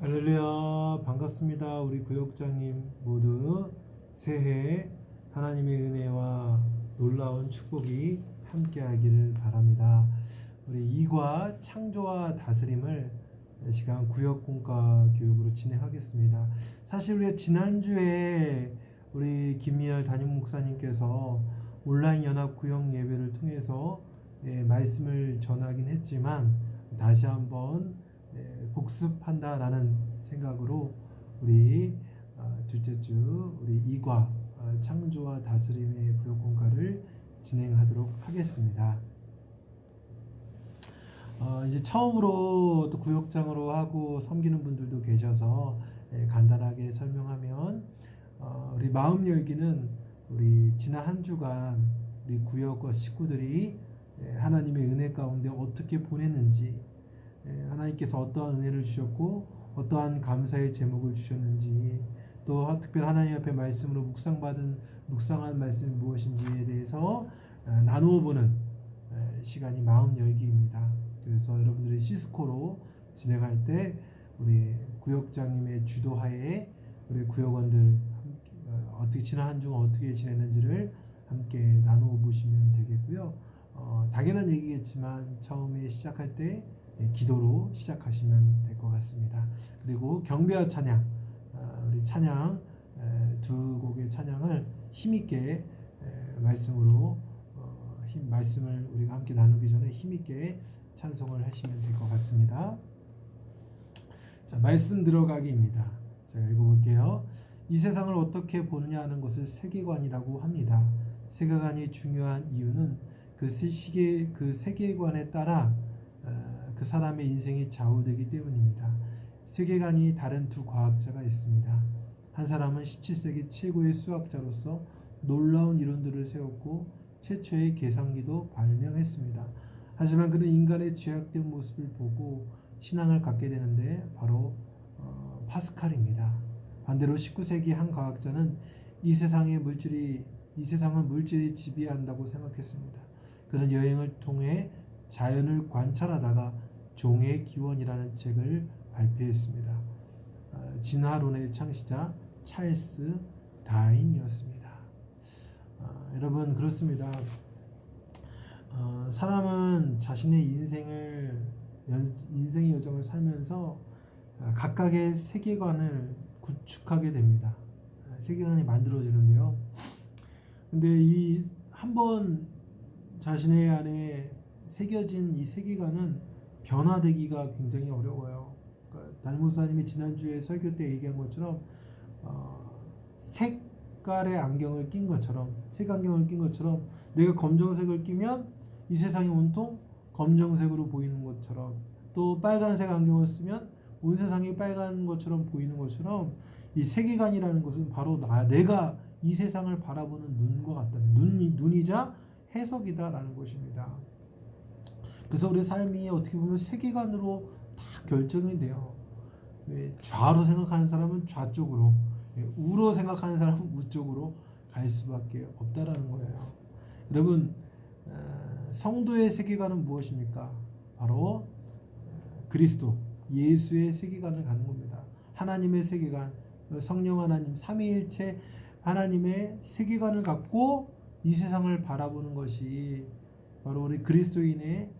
할렐루야, 반갑습니다. 우리 구역장님 모두 새해 하나님의 은혜와 놀라운 축복이 함께하기를 바랍니다. 우리 이과 창조와 다스림을 시간 구역공과 교육으로 진행하겠습니다. 사실 우리가 지난주에 우리 김미열 담임 목사님께서 온라인 연합 구역 예배를 통해서 말씀을 전하긴 했지만 다시 한번 복습한다라는 생각으로 우리 둘째 주 우리 이과 창조와 다스림의 구역공과를 진행하도록 하겠습니다. 이제 처음으로 또 구역장으로 하고 섬기는 분들도 계셔서 간단하게 설명하면 우리 마음 열기는 우리 지난 한 주간 우리 구역과 식구들이 하나님의 은혜 가운데 어떻게 보냈는지, 하나님께서 어떠한 은혜를 주셨고 어떠한 감사의 제목을 주셨는지, 또 특별히 하나님 앞에 말씀으로 묵상한 말씀이 무엇인지에 대해서 나누어 보는 시간이 마음 열기입니다. 그래서 여러분들이 시스코로 진행할 때 우리 구역장님의 주도하에 우리 구역원들 어떻게 지난 한 주간 어떻게 지냈는지를 함께 나누어 보시면 되겠고요. 당연한 얘기겠지만 처음에 시작할 때 기도로 시작하시면 될 것 같습니다. 그리고 경배와 찬양, 우리 찬양 두 곡의 찬양을 힘있게 말씀으로 말씀을 우리가 함께 나누기 전에 힘있게 찬송을 하시면 될 것 같습니다. 자, 말씀 들어가기입니다. 제가 읽어볼게요. 이 세상을 어떻게 보느냐 하는 것을 세계관이라고 합니다. 세계관이 중요한 이유는 그 세계관에 따라 그 사람의 인생이 좌우되기 때문입니다. 세계관이 다른 두 과학자가 있습니다. 한 사람은 17세기 최고의 수학자로서 놀라운 이론들을 세웠고 최초의 계산기도 발명했습니다. 하지만 그는 인간의 죄악된 모습을 보고 신앙을 갖게 되는데 바로 파스칼입니다. 반대로 19세기 한 과학자는 이 세상은 물질이 지배한다고 생각했습니다. 그는 여행을 통해 자연을 관찰하다가 종의 기원이라는 책을 발표했습니다. 진화론의 창시자 찰스 다윈이었습니다. 여러분, 그렇습니다. 사람은 자신의 인생의 여정을 살면서 각각의 세계관을 구축하게 됩니다. 세계관이 만들어지는데요. 근데 이 한번 자신의 안에 새겨진 이 세계관은 변화되기가 굉장히 어려워요. 그러니까 담임 목사님이 지난주에 설교 때 얘기한 것처럼 색깔의 안경을 낀 것처럼, 색안경을 낀 것처럼 내가 검정색을 끼면 이 세상이 온통 검정색으로 보이는 것처럼, 또 빨간색 안경을 쓰면 온 세상이 빨간 것처럼 보이는 것처럼, 이 세계관이라는 것은 바로 내가 이 세상을 바라보는 눈과 같다는 눈이자 해석이다라는 것입니다. 그래서 우리 삶이 어떻게 보면 세계관으로 다 결정이 돼요. 좌로 생각하는 사람은 좌쪽으로, 우로 생각하는 사람은 우쪽으로 갈 수밖에 없다라는 거예요. 여러분, 성도의 세계관은 무엇입니까? 바로 그리스도, 예수의 세계관을 가는 겁니다. 하나님의 세계관, 성령 하나님, 삼위일체 하나님의 세계관을 갖고 이 세상을 바라보는 것이 바로 우리 그리스도인의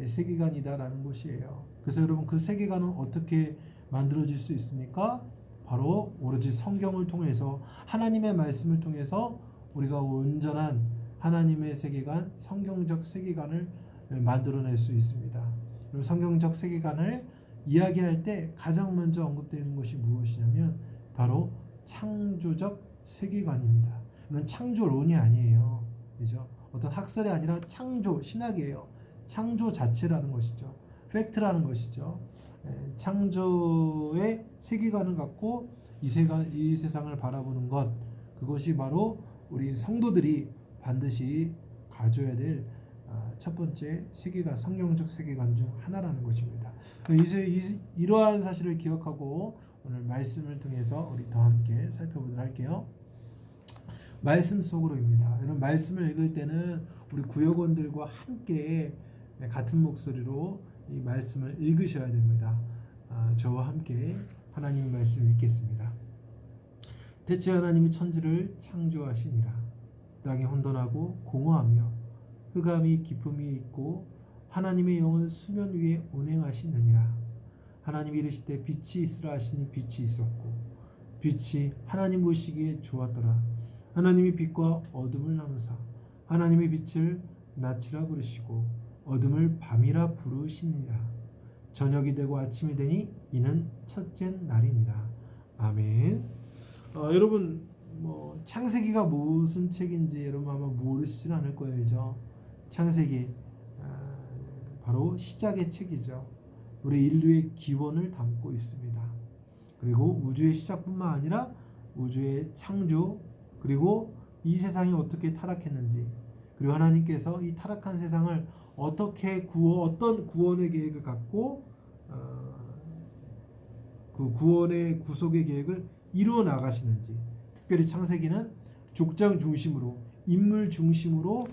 세계관이다라는 것이에요. 그래서 여러분, 그 세계관은 어떻게 만들어질 수 있습니까? 바로 오로지 성경을 통해서, 하나님의 말씀을 통해서 우리가 온전한 하나님의 세계관, 성경적 세계관을 만들어낼 수 있습니다. 그리고 성경적 세계관을 이야기할 때 가장 먼저 언급되는 것이 무엇이냐면 바로 창조적 세계관입니다. 이건 창조론이 아니에요. 그죠? 어떤 학설이 아니라 창조, 신학이에요. 창조 자체라는 것이죠. 팩트라는 것이죠. 창조의 세계관을 갖고 이 세상을 바라보는 것, 그것이 바로 우리 성도들이 반드시 가져야 될 첫 번째 세계관, 성경적 세계관 중 하나라는 것입니다. 이러한 사실을 기억하고 오늘 말씀을 통해서 우리 더 함께 살펴보도록 할게요. 말씀 속으로입니다. 이런 말씀을 읽을 때는 우리 구역원들과 함께 같은 목소리로 이 말씀을 읽으셔야 됩니다. 저와 함께 하나님의 말씀 읽겠습니다. 대체 하나님이 천지를 창조하시니라. 땅이 혼돈하고 공허하며 흑암이 깊음이 있고 하나님의 영은 수면 위에 운행하시느니라. 하나님이 이르시되 빛이 있으라 하시니 빛이 있었고 빛이 하나님 보시기에 좋았더라. 하나님이 빛과 어둠을 나누사 하나님의 빛을 낮이라 부르시고 어둠을 밤이라 부르시니라. 저녁이 되고 아침이 되니 이는 첫째 날이니라. 아멘. 여러분 창세기가 무슨 책인지 여러분 아마 모르시진 않을 거예요. 그죠? 창세기 바로 시작의 책이죠. 우리 인류의 기원을 담고 있습니다. 그리고 우주의 시작뿐만 아니라 우주의 창조, 그리고 이 세상이 어떻게 타락했는지, 그리고 하나님께서 이 타락한 세상을 어떻게 어떤 구원의 계획을 갖고 그 구원의 구속의 계획을 이루어 나가시는지, 특별히 창세기는 족장 중심으로, 인물 중심으로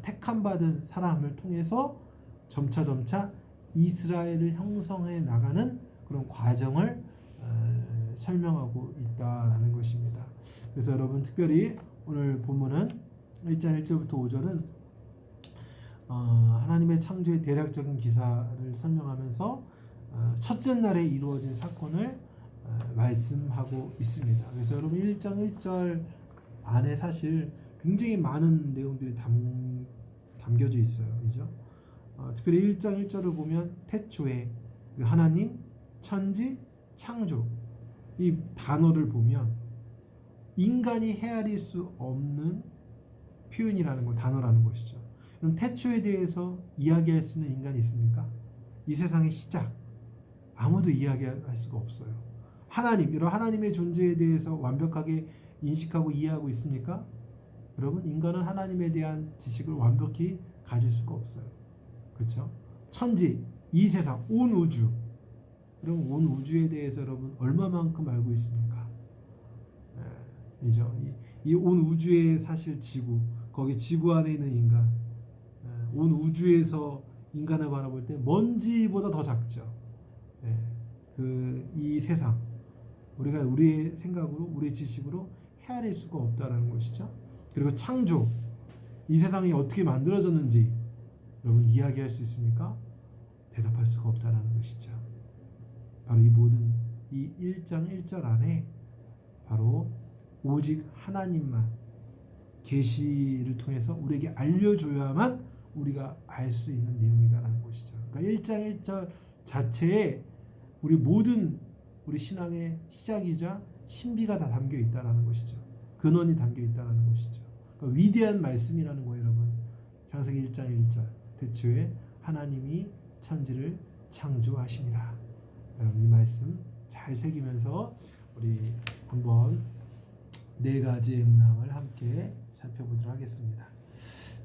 택함 받은 사람을 통해서 점차 이스라엘을 형성해 나가는 그런 과정을 설명하고 있다라는 것입니다. 그래서 여러분 특별히 오늘 본문은 1장 1절부터 5절은 하나님의 창조의 대략적인 기사를 설명하면서 첫째 날에 이루어진 사건을 말씀하고 있습니다. 그래서 여러분 1장 1절 안에 사실 굉장히 많은 내용들이 담겨져 있어요. 그죠? 특별히 1장 1절을 보면 태초에 하나님, 천지, 창조 이 단어를 보면 인간이 헤아릴 수 없는 표현이라는 걸, 단어라는 것이죠. 그럼 태초에 대해서 이야기할 수 있는 인간이 있습니까? 이 세상의 시작 아무도 이야기할 수가 없어요. 하나님, 이런 하나님의 존재에 대해서 완벽하게 인식하고 이해하고 있습니까? 여러분 인간은 하나님에 대한 지식을 완벽히 가질 수가 없어요. 그렇죠? 천지, 이 세상, 온 우주. 그럼 온 우주에 대해서 여러분 얼마만큼 알고 있습니까? 이죠. 이 온 우주의 사실 지구, 거기 지구 안에 있는 인간, 온 우주에서 인간을 바라볼 때 먼지보다 더 작죠. 이 세상, 우리가 우리의 생각으로, 우리의 지식으로 헤아릴 수가 없다라는 것이죠. 그리고 창조, 이 세상이 어떻게 만들어졌는지 여러분 이야기할 수 있습니까? 대답할 수가 없다라는 것이죠. 바로 이 모든 이 1장 1절 안에 바로 오직 하나님만 계시를 통해서 우리에게 알려줘야만 우리가 알 수 있는 내용이다라는 것이죠. 그러니까 1장 1절 자체에 우리 모든 우리 신앙의 시작이자 신비가 다 담겨 있다라는 것이죠. 근원이 담겨 있다라는 것이죠. 그러니까 위대한 말씀이라는 거예요, 여러분. 창세기 1장 1절. 대초에 하나님이 천지를 창조하시니라. 여러분 이 말씀 잘 새기면서 우리 한번 네 가지의 문항을 함께 살펴보도록 하겠습니다.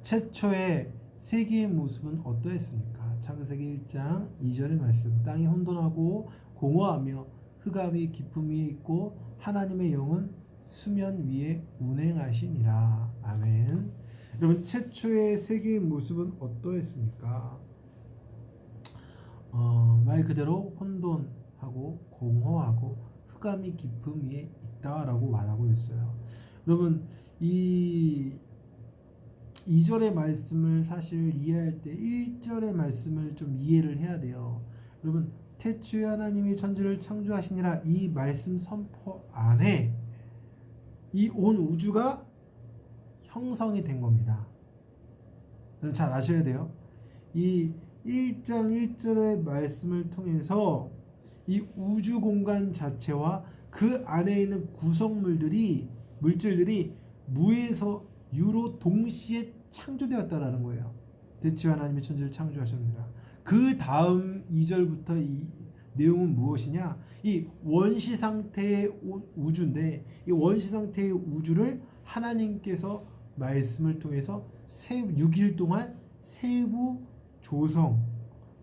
최초의 세계의 모습은 어떠했습니까? 창세기 1장 2절의 말씀. 땅이 혼돈하고 공허하며 흑암이 깊음이 있고 하나님의 영은 수면 위에 운행하시니라. 아멘. 여러분 최초의 세계의 모습은 어떠했습니까? 말 그대로 혼돈하고 공허하고 흑암이 깊음 위에 있다라고 말하고 있어요. 여러분 이 2절의 말씀을 사실 이해할 때 1절의 말씀을 좀 이해를 해야 돼요. 여러분 태초에 하나님이 천지를 창조하시니라 이 말씀 선포 안에 이 온 우주가 형성이 된 겁니다. 여러분 잘 아셔야 돼요. 이 1장 1절의 말씀을 통해서 이 우주 공간 자체와 그 안에 있는 구성물들이, 물질들이 무에서 유로 동시에 창조되었다라는 거예요. 대체 하나님이 천지를 창조하셨느라. 그 다음 2절부터 이 내용은 무엇이냐? 이 원시 상태의 우주인데 이 원시 상태의 우주를 하나님께서 말씀을 통해서 6일 동안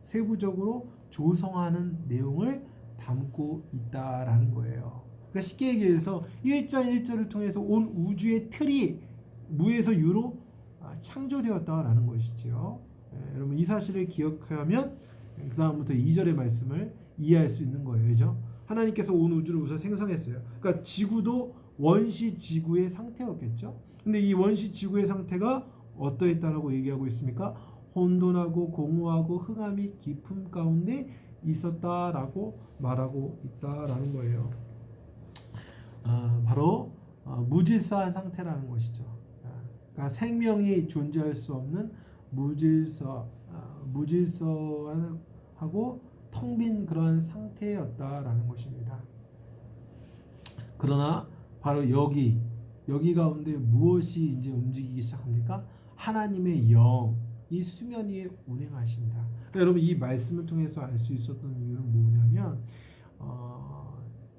세부적으로 조성하는 내용을 담고 있다라는 거예요. 그러니까 쉽게 얘기해서 1장 1절을 통해서 온 우주의 틀이 무에서 유로 창조되었다라는 것이죠. 여러분 이 사실을 기억하면 그 다음부터 2절의 말씀을 이해할 수 있는 거예요. 그죠? 하나님께서 온 우주를 우선 생성했어요. 그러니까 지구도 원시 지구의 상태였겠죠. 근데 이 원시 지구의 상태가 어떠했다라고 얘기하고 있습니까? 혼돈하고 공허하고 흑암이 깊음 가운데 있었다라고 말하고 있다라는 거예요. 바로 무질서한 상태라는 것이죠. 그러니까 생명이 존재할 수 없는 무질서하고 텅 빈 그런 상태였다라는 것입니다. 그러나 바로 여기 가운데 무엇이 이제 움직이기 시작합니까? 하나님의 영이 수면 위에 운행하시니라. 그러니까 여러분 이 말씀을 통해서 알 수 있었던 이유는 뭐냐면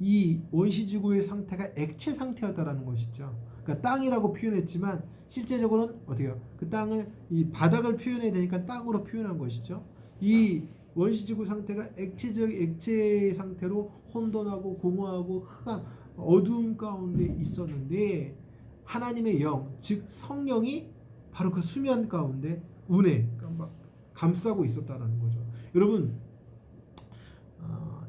이 원시지구의 상태가 액체 상태였다라는 것이죠. 그러니까 땅이라고 표현했지만 실제적으로는 어떻게요? 그 땅을 이 바닥을 표현해야 되니까 땅으로 표현한 것이죠. 이 원시지구 상태가 액체 상태로 혼돈하고 공허하고 흑암 어두움 가운데 있었는데 하나님의 영, 즉 성령이 바로 그 수면 가운데 그러니까 막 감싸고 있었다라는 거죠. 여러분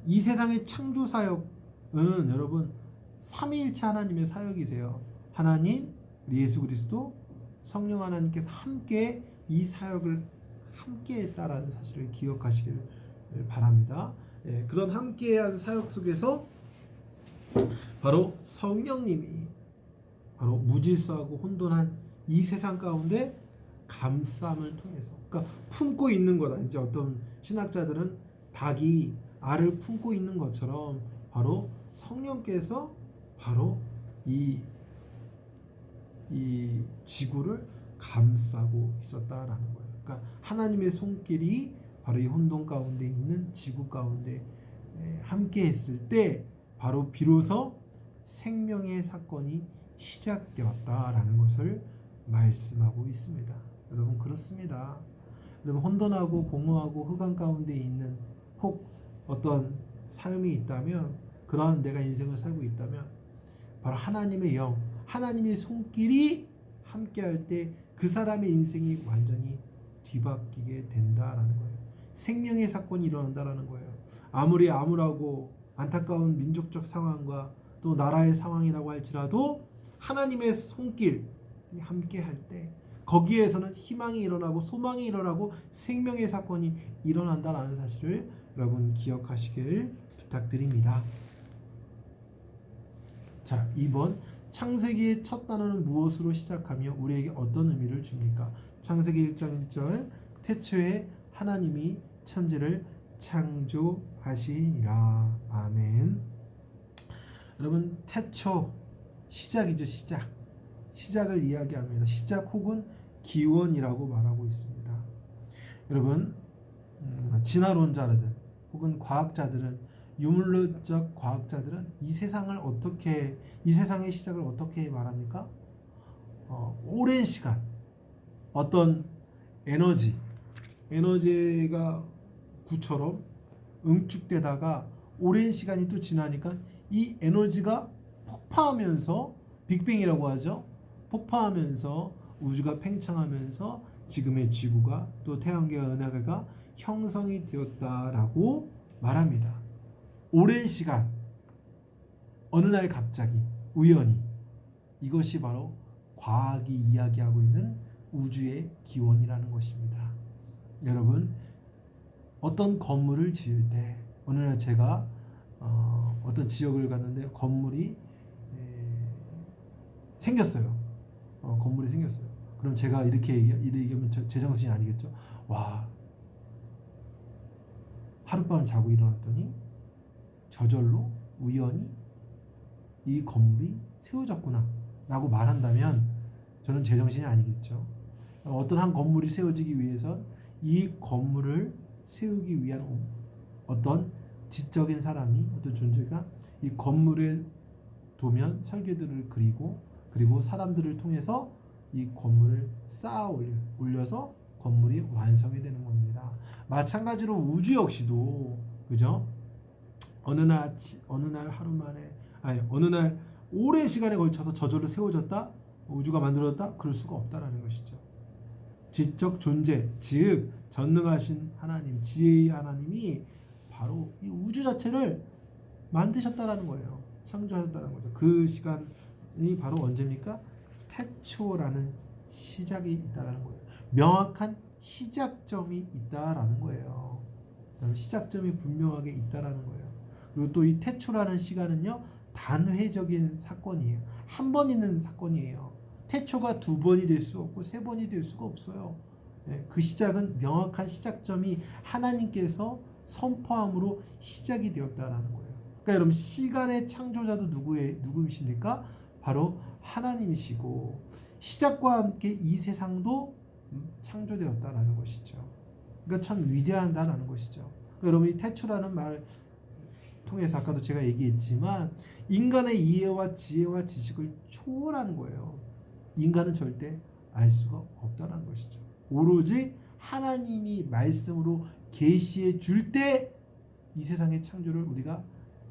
이 세상의 창조 사역은 여러분 삼위일체 하나님의 사역이세요. 하나님, 예수 그리스도, 성령 하나님께서 함께 이 사역을 함께 했다라는 사실을 기억하시길 바랍니다. 그런 함께한 사역 속에서 바로 성령님이 바로 무질서하고 혼돈한 이 세상 가운데 감쌈을 통해서 그러니까 품고 있는 거다. 이제 어떤 신학자들은 닭이 알을 품고 있는 것처럼 바로 성령께서 바로 이 지구를 감싸고 있었다라는 거예요. 그러니까 하나님의 손길이 바로 이 혼돈 가운데 있는 지구 가운데 함께 했을 때 바로 비로소 생명의 사건이 시작되었다라는 것을 말씀하고 있습니다. 여러분 그렇습니다. 여러분 혼돈하고 공허하고 흑암 가운데 있는 혹 어떤 삶이 있다면 그러한 내가 인생을 살고 있다면 바로 하나님의 영, 하나님의 손길이 함께할 때 그 사람의 인생이 완전히 뒤바뀌게 된다라는 거예요. 생명의 사건이 일어난다라는 거예요. 아무리 암울하고 안타까운 민족적 상황과 또 나라의 상황이라고 할지라도 하나님의 손길이 함께할 때 거기에서는 희망이 일어나고 소망이 일어나고 생명의 사건이 일어난다라는 사실을 여러분 기억하시길 부탁드립니다. 자, 2번 창세기의 첫 단어는 무엇으로 시작하며 우리에게 어떤 의미를 줍니까? 창세기 1장 1절 태초에 하나님이 천지를 창조하시니라. 아멘. 여러분 태초 시작이죠. 시작을 이야기합니다. 시작 혹은 기원이라고 말하고 있습니다. 여러분 진화론자들 혹은 과학자들은 유물론적 과학자들은 이 세상의 시작을 어떻게 말합니까? 오랜 시간 어떤 에너지가 구처럼 응축되다가 오랜 시간이 또 지나니까 이 에너지가 폭파하면서 빅뱅이라고 하죠. 폭파하면서 우주가 팽창하면서 지금의 지구가 또 태양계와 은하계가 형성이 되었다라고 말합니다. 오랜 시간 어느 날 갑자기 우연히 이것이 바로 과학이 이야기하고 있는 우주의 기원이라는 것입니다. 여러분 어떤 건물을 지을 때 어느 날 제가 어떤 지역을 갔는데 건물이 생겼어요. 건물이 생겼어요. 그럼 제가 이렇게 얘기하면 제정신이 아니겠죠. 와, 하룻밤 자고 일어났더니 저절로 우연히 이 건물이 세워졌구나 라고 말한다면 저는 제정신이 아니겠죠. 어떤 한 건물이 세워지기 위해서 이 건물을 세우기 위한 어떤 지적인 사람이 어떤 존재가 이 건물의 도면 설계도를 그리고 사람들을 통해서 이 건물을 쌓아 올려서 건물이 완성이 되는 겁니다. 마찬가지로 우주 역시도 그죠? 어느 날 하루 만에 어느 날 오랜 시간에 걸쳐서 저절로 세워졌다? 우주가 만들어졌다? 그럴 수가 없다라는 것이죠. 지적 존재, 즉 전능하신 하나님, 지혜의 하나님이 바로 이 우주 자체를 만드셨다라는 거예요. 창조하셨다는 거죠. 그 시간이 바로 언제입니까? 태초라는 시작이 있다라는 거예요. 명확한 시작점이 있다라는 거예요. 시작점이 분명하게 있다라는 거예요. 그리고 또 이 태초라는 시간은요, 단회적인 사건이에요. 한 번 있는 사건이에요. 태초가 두 번이 될 수 없고 세 번이 될 수가 없어요. 그 시작은 명확한 시작점이 하나님께서 선포함으로 시작이 되었다라는 거예요. 그러니까 여러분, 시간의 창조자도 누구이십니까? 바로 하나님이시고, 시작과 함께 이 세상도 창조되었다라는 것이죠. 그러니까 참 위대하다라는 것이죠. 그러니까 여러분, 이 태초라는 말 통해서 아까도 제가 얘기했지만, 인간의 이해와 지혜와 지식을 초월하는 거예요. 인간은 절대 알 수가 없다는 것이죠. 오로지 하나님이 말씀으로 계시해 줄 때 이 세상의 창조를 우리가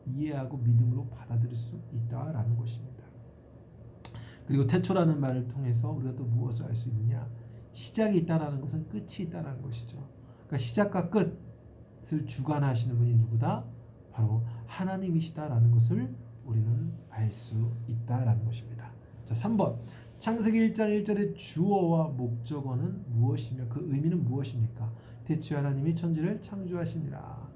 이해하고 믿음으로 받아들일 수 있다라는 것입니다. 그리고 태초라는 말을 통해서 우리가 또 무엇을 알 수 있느냐? 시작이 있다라는 것은 끝이 있다라는 것이죠. 그러니까 시작과 끝을 주관하시는 분이 누구다? 바로 하나님이시다라는 것을 우리는 알 수 있다라는 것입니다. 자, 3번. 창세기 1장 1절의 주어와 목적어는 무엇이며 그 의미는 무엇입니까? 태초에 하나님이 천지를 창조하시니라.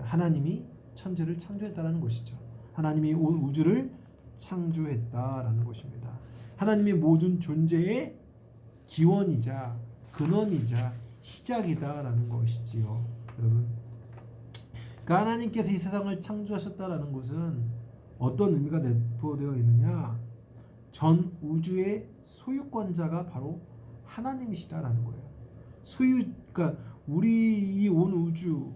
하나님이 천지를 창조했다라는 것이죠. 하나님이 온 우주를 창조했다라는 것입니다. 하나님이 모든 존재의 기원이자 근원이자 시작이다라는 것이지요. 여러분, 그러니까 하나님께서 이 세상을 창조하셨다라는 것은 어떤 의미가 내포되어 있느냐? 전 우주의 소유권자가 바로 하나님이시다라는 거예요. 그러니까 우리 이 온 우주,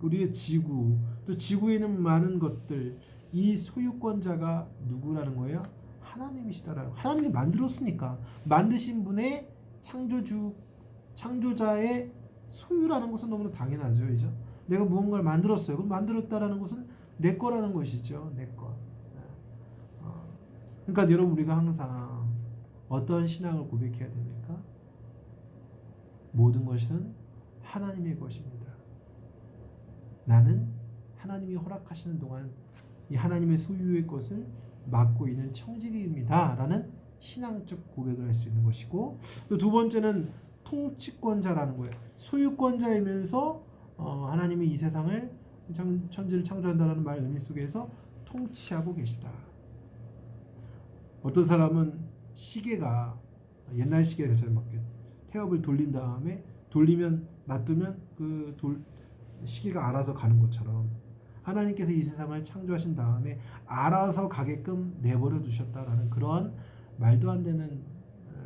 우리의 지구, 또 지구에 있는 많은 것들, 이 소유권자가 누구라는 거예요? 하나님이시다라는, 하나님이 만들었으니까, 만드신 분의 창조자의 소유라는 것은 너무나 당연하죠, 그죠? 내가 무언가를 만들었어요. 그럼 만들었다라는 것은 내 거라는 것이죠, 내 거. 그러니까 여러분, 우리가 항상 어떤 신앙을 고백해야 됩니까? 모든 것은 하나님의 것입니다. 나는 하나님이 허락하시는 동안 이 하나님의 소유의 것을 맡고 있는 청지기입니다 라는 신앙적 고백을 할 수 있는 것이고, 또 두 번째는 통치권자라는 거예요. 소유권자이면서 하나님이 이 세상을, 천지를 창조한다는 말 의미 속에서 통치하고 계시다. 어떤 사람은 시계가, 옛날 시계처럼 막 태엽을 돌린 다음에 놔두면 그 시계가 알아서 가는 것처럼, 하나님께서 이 세상을 창조하신 다음에 알아서 가게끔 내버려 두셨다라는 그런 말도 안 되는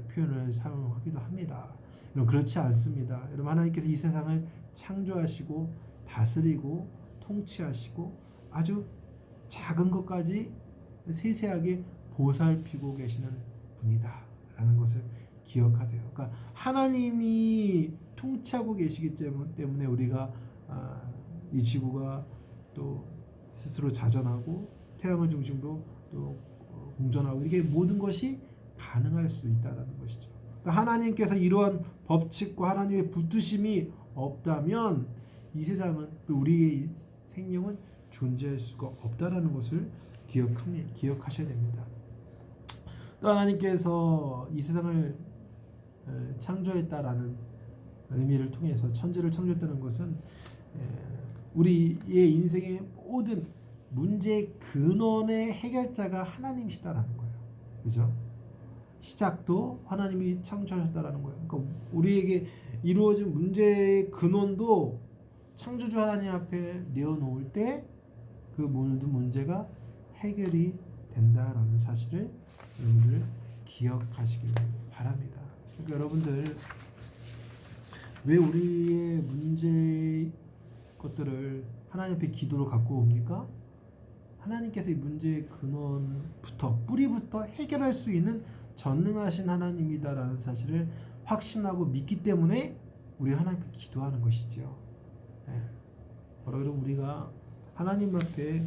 표현을 사용하기도 합니다. 여러분, 그렇지 않습니다. 여러분, 하나님께서 이 세상을 창조하시고 다스리고 통치하시고 아주 작은 것까지 세세하게 보살피고 계시는 분이다 라는 것을 기억하세요. 그러니까 하나님이 통치하고 계시기 때문에 우리가 이 지구가 또 스스로 자전하고 태양을 중심으로 또 공전하고, 이렇게 모든 것이 가능할 수 있다는 것이죠. 그러니까 하나님께서 이러한 법칙과 하나님의 붙드심이 없다면 이 세상은, 우리의 생명은 존재할 수가 없다라는 것을 기억하셔야 됩니다. 또 하나님께서 이 세상을 창조했다라는 의미를 통해서 천지를 창조했다는 것은 우리의 인생의 모든 문제의 근원의 해결자가 하나님이시다라는 거예요. 그죠? 시작도 하나님이 창조하셨다라는 거예요. 그러니까 우리에게 이루어진 문제의 근원도 창조주 하나님 앞에 내어놓을 때 그 모든 문제가 해결이 된다라는 사실을 여러분들 기억하시길 바랍니다. 그러니까 여러분들, 왜 우리의 문제 것들을 하나님 앞에 기도로 갖고 옵니까? 하나님께서 이 문제의 근원부터, 뿌리부터 해결할 수 있는 전능하신 하나님이다라는 사실을 확신하고 믿기 때문에 우리 하나님 앞에 기도하는 것이죠. 바로 여러분, 우리가 하나님 앞에,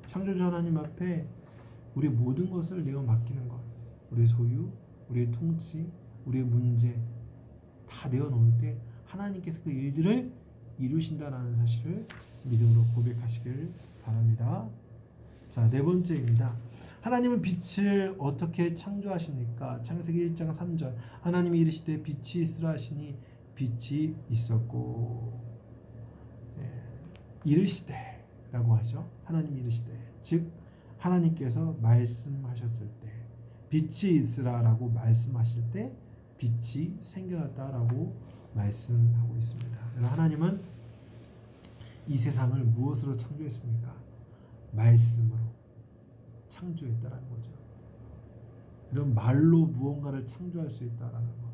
창조주 하나님 앞에 우리 모든 것을 내어 맡기는 것, 우리의 소유, 우리의 통치, 우리의 문제 다 내어놓을 때 하나님께서 그 일들을 이루신다라는 사실을 믿음으로 고백하시길 바랍니다. 자, 네 번째입니다. 하나님은 빛을 어떻게 창조하십니까? 창세기 1장 3절 하나님이 이르시되 빛이 있으라 하시니 빛이 있었고, 이르시되 라고 하죠. 하나님이 이르시되, 즉 하나님께서 말씀하셨을 때 빛이 있으라 라고 말씀하실 때 빛이 생겨났다 라고 말씀하고 있습니다. 하나님은 이 세상을 무엇으로 창조했습니까? 말씀으로 창조했다라는 거죠. 이런 말로 무언가를 창조할 수 있다라는 거,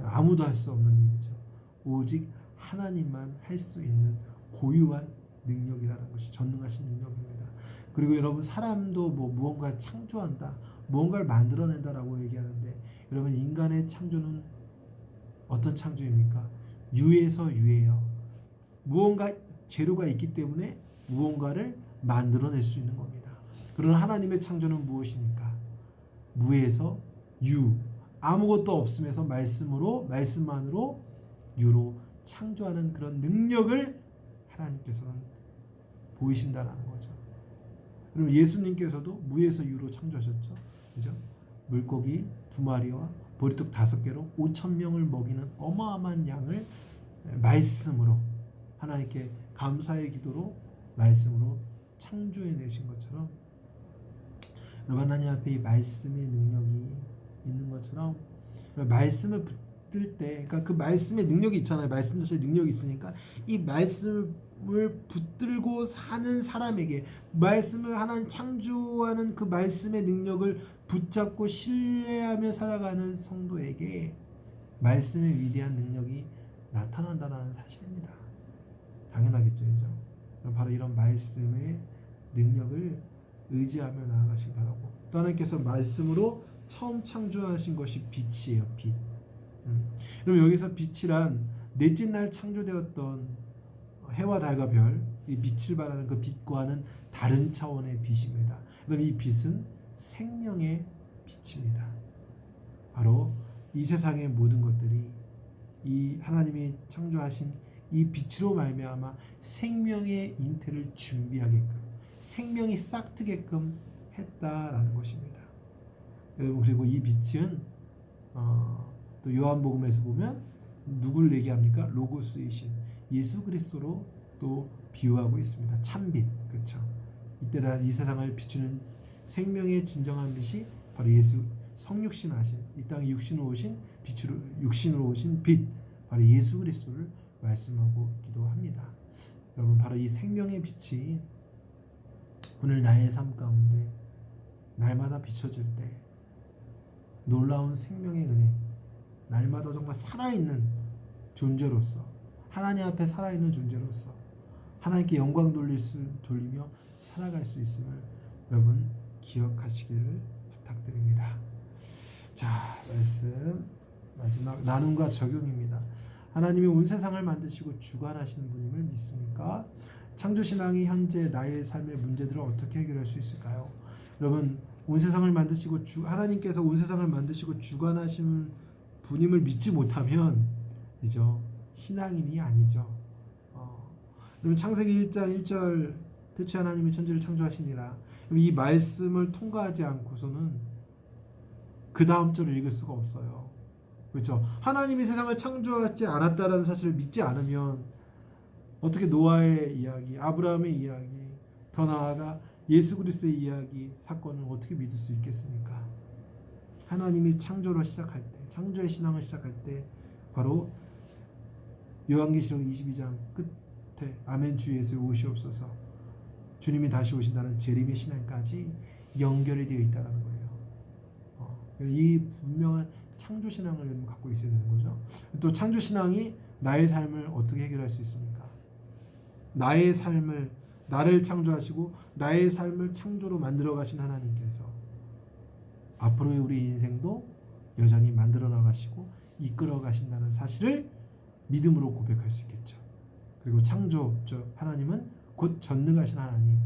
아무도 할 수 없는 일이죠. 오직 하나님만 할 수 있는 고유한 능력이라는 것이 전능하신 능력입니다. 그리고 여러분, 사람도 무언가를 창조한다, 무언가를 만들어낸다라고 얘기하는데, 여러분, 인간의 창조는 어떤 창조입니까? 유에서 유예요. 무언가 재료가 있기 때문에 무언가를 만들어낼 수 있는 겁니다. 그러나 하나님의 창조는 무엇입니까? 무에서 유, 아무것도 없음에서 말씀만으로 유로 창조하는 그런 능력을 하나님께서는 보이신다라는 거죠. 그럼 예수님께서도 무에서 유로 창조하셨죠. 그죠? 물고기 2마리와 보리떡 5개로 5,000명을 먹이는 어마어마한 양을 말씀으로, 하나님께 감사의 기도로 말씀으로 창조해내신 것처럼, 하나님 앞에 이 말씀의 능력이 있는 것처럼, 말씀을 붙들 때, 그러니까 그 말씀의 능력이 있잖아요. 말씀 자체에 능력이 있으니까 이 말씀을 붙들고 사는 사람에게, 말씀을 하나님 창조하는 그 말씀의 능력을 붙잡고 신뢰하며 살아가는 성도에게 말씀의 위대한 능력이 나타난다는 사실입니다. 당연하겠죠, 그죠? 바로 이런 말씀의 능력을 의지하며 나아가시기 바라고, 또 하나님께서 말씀으로 처음 창조하신 것이 빛이에요. 빛. 그럼 여기서 빛이란 넷째 날 창조되었던 해와 달과 별, 이 빛을 발하는 그 빛과는 다른 차원의 빛입니다. 그럼 이 빛은 생명의 빛입니다. 바로 이 세상의 모든 것들이 이 하나님이 창조하신 이 빛으로 말미암아 생명의 잉태를 준비하게끔, 생명이 싹트게끔 했다라는 것입니다. 여러분, 그리고 이 빛은 또 요한복음에서 보면 누굴 얘기합니까? 로고스이신 예수 그리스도로 또 비유하고 있습니다. 참빛, 그렇죠? 이때다 이 세상을 비추는 생명의 진정한 빛이 바로 예수, 성육신 하신, 이 땅에 육신으로 오신 빛, 바로 예수 그리스도를 말씀하고 있기도 합니다. 여러분, 바로 이 생명의 빛이 오늘 나의 삶 가운데 날마다 비춰질 때 놀라운 생명의 은혜, 날마다 정말 살아있는 존재로서, 하나님 앞에 살아있는 존재로서 하나님께 영광 돌리며 살아갈 수 있음을 여러분 기억하시기를 부탁드립니다. 자, 말씀 마지막 나눔과 적용입니다. 하나님이 온 세상을 만드시고 주관하시는 분임을 믿습니까? 창조신앙이 현재 나의 삶의 문제들을 어떻게 해결할 수 있을까요? 여러분, 온 세상을 만드시고 하나님께서 온 세상을 만드시고 주관하시는 분임을 믿지 못하면 이죠, 신앙인이 아니죠. 여러분, 창세기 1장 1절 대체 하나님이 천지를 창조하시니라, 이 말씀을 통과하지 않고서는 그 다음 절을 읽을 수가 없어요. 그렇죠? 하나님이 세상을 창조하지 않았다라는 사실을 믿지 않으면 어떻게 노아의 이야기, 아브라함의 이야기, 더 나아가 예수 그리스도의 이야기, 사건을 어떻게 믿을 수 있겠습니까? 하나님이 창조로 시작할 때, 창조의 신앙을 시작할 때 바로 요한계시록 22장 끝에 아멘 주 예수 오시옵소서, 주님이 다시 오신다는 재림의 신앙까지 연결이 되어 있다는 거예요. 이 분명한 창조신앙을 갖고 있어야 되는 거죠. 또 창조신앙이 나의 삶을 어떻게 해결할 수 있습니까? 나의 삶을, 나를 창조하시고 나의 삶을 창조로 만들어 가신 하나님께서 앞으로의 우리 인생도 여전히 만들어 나가시고 이끌어 가신다는 사실을 믿음으로 고백할 수 있겠죠. 그리고 창조주 하나님은 곧 전능하신 하나님,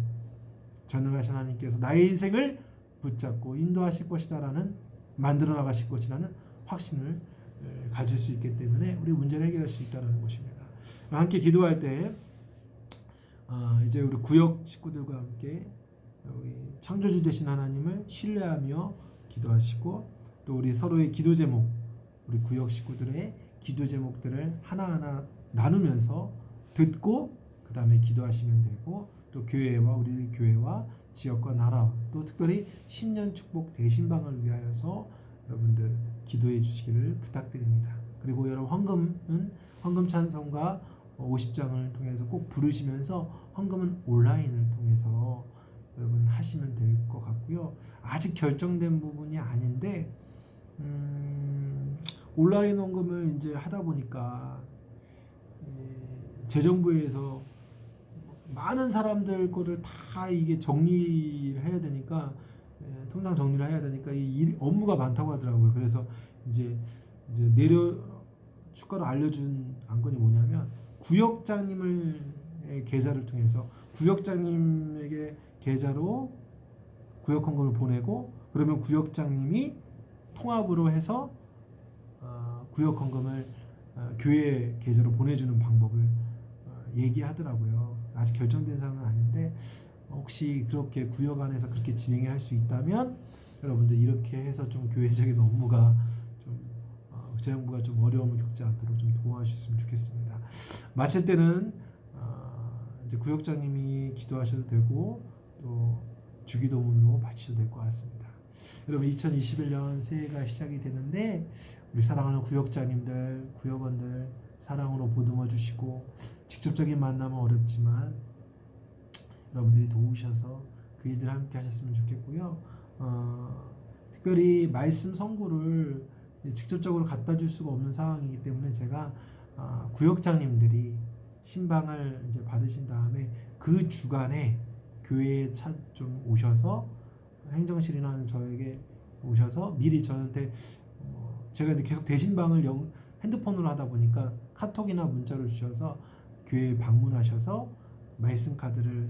전능하신 하나님께서 나의 인생을 붙잡고 인도하실 것이다라는, 만들어 나가실 것이라는 확신을 가질 수 있기 때문에 우리 문제를 해결할 수 있다는 것입니다. 함께 기도할 때 이제 우리 구역 식구들과 함께 우리 창조주 되신 하나님을 신뢰하며 기도하시고 또 우리 서로의 기도 제목, 우리 구역 식구들의 기도 제목들을 하나하나 나누면서 듣고 그 다음에 기도하시면 되고 또 교회와 우리 교회와 지역과 나라와 또 특별히 신년 축복 대신방을 위하여서 여러분들 기도해 주시기를 부탁드립니다. 그리고 여러분 헌금은 헌금 찬송가 50장을 통해서 꼭 부르시면서 헌금은 온라인을 통해서 여러분 하시면 될 것 같고요. 아직 결정된 부분이 아닌데 온라인 헌금을 이제 하다 보니까 재정부에서 많은 사람들 거를 다 이게 정리를 해야 되니까 통장 정리를 해야 되니까 이 업무가 많다고 하더라고요. 그래서 이제 추가로 알려준 안건이 뭐냐면 구역장님의 계좌를 통해서 구역장님에게 계좌로 구역 헌금을 보내고 그러면 구역장님이 통합으로 해서 구역 헌금을 교회 계좌로 보내주는 방법을 얘기하더라고요. 아직 결정된 사항은 아닌데 혹시 그렇게 구역 안에서 그렇게 진행할 수 있다면 여러분들 이렇게 해서 좀 교회적인 업무가 좀 재정부가 좀 어려움을 겪지 않도록 좀 도와주셨으면 좋겠습니다. 마칠 때는 이제 구역장님이 기도하셔도 되고 또 주기도문으로 마치셔도 될 것 같습니다. 여러분 2021년 새해가 시작이 되는데 우리 사랑하는 구역장님들, 구역원들 사랑으로 보듬어 주시고 직접적인 만남은 어렵지만 여러분들이 도우셔서 그 일들 함께 하셨으면 좋겠고요. 특별히 말씀 선고를 직접적으로 갖다 줄 수가 없는 상황이기 때문에 제가 구역장님들이 신방을 이제 받으신 다음에 그 주간에 교회에 좀 오셔서 행정실이나 저에게 오셔서 미리 저한테 제가 이제 계속 대신방을 핸드폰으로 하다 보니까 카톡이나 문자를 주셔서 교회에 방문하셔서 말씀 카드를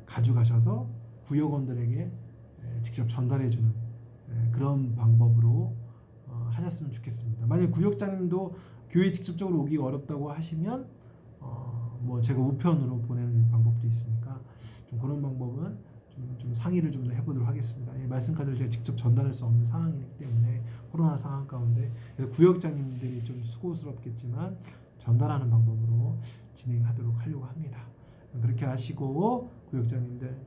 가져가셔서 구역원들에게 직접 전달해주는 그런 방법으로 하셨으면 좋겠습니다. 만약 구역장님도 교회 직접적으로 오기가 어렵다고 하시면 뭐 제가 우편으로 보내는 방법도 있으니까 좀 그런 방법은 좀 상의를 좀 더 해보도록 하겠습니다. 말씀 카드를 제가 직접 전달할 수 없는 상황이기 때문에 코로나 상황 가운데 그래서 구역장님들이 좀 수고스럽겠지만 전달하는 방법으로 진행하도록 하려고 합니다. 그렇게 하시고 구역장님들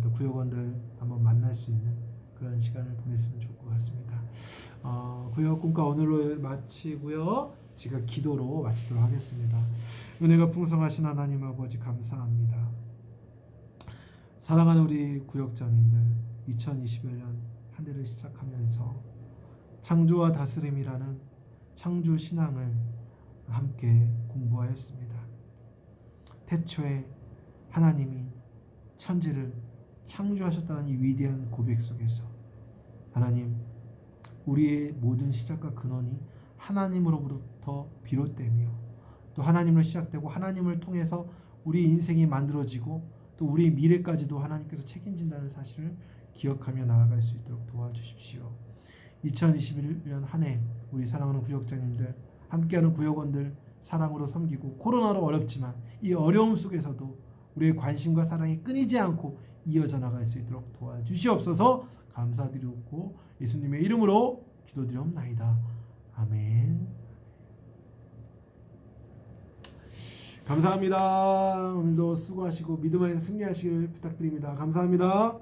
또 구역원들 한번 만날 수 있는 그런 시간을 보냈으면 좋을 것 같습니다. 구역 꿈과 오늘로 마치고요. 제가 기도로 마치도록 하겠습니다. 은혜가 풍성하신 하나님 아버지 감사합니다. 사랑하는 우리 구역장님들 2021년 한 해를 시작하면서 창조와 다스림이라는 창조 신앙을 함께 공부하였습니다. 태초에 하나님이 천지를 창조하셨다는 이 위대한 고백 속에서 하나님 우리의 모든 시작과 근원이 하나님으로부터 비롯되며 또 하나님으로 시작되고 하나님을 통해서 우리 인생이 만들어지고 또 우리 미래까지도 하나님께서 책임진다는 사실을 기억하며 나아갈 수 있도록 도와주십시오. 2021년 한 해 우리 사랑하는 구역장님들 함께하는 구역원들 사랑으로 섬기고 코로나로 어렵지만 이 어려움 속에서도 우리의 관심과 사랑이 끊이지 않고 이어져 나갈 수 있도록 도와주시옵소서. 감사드리고 예수님의 이름으로 기도드리옵나이다. 아멘. 감사합니다. 오늘도 수고하시고 믿음 안에서 승리하시길 부탁드립니다. 감사합니다.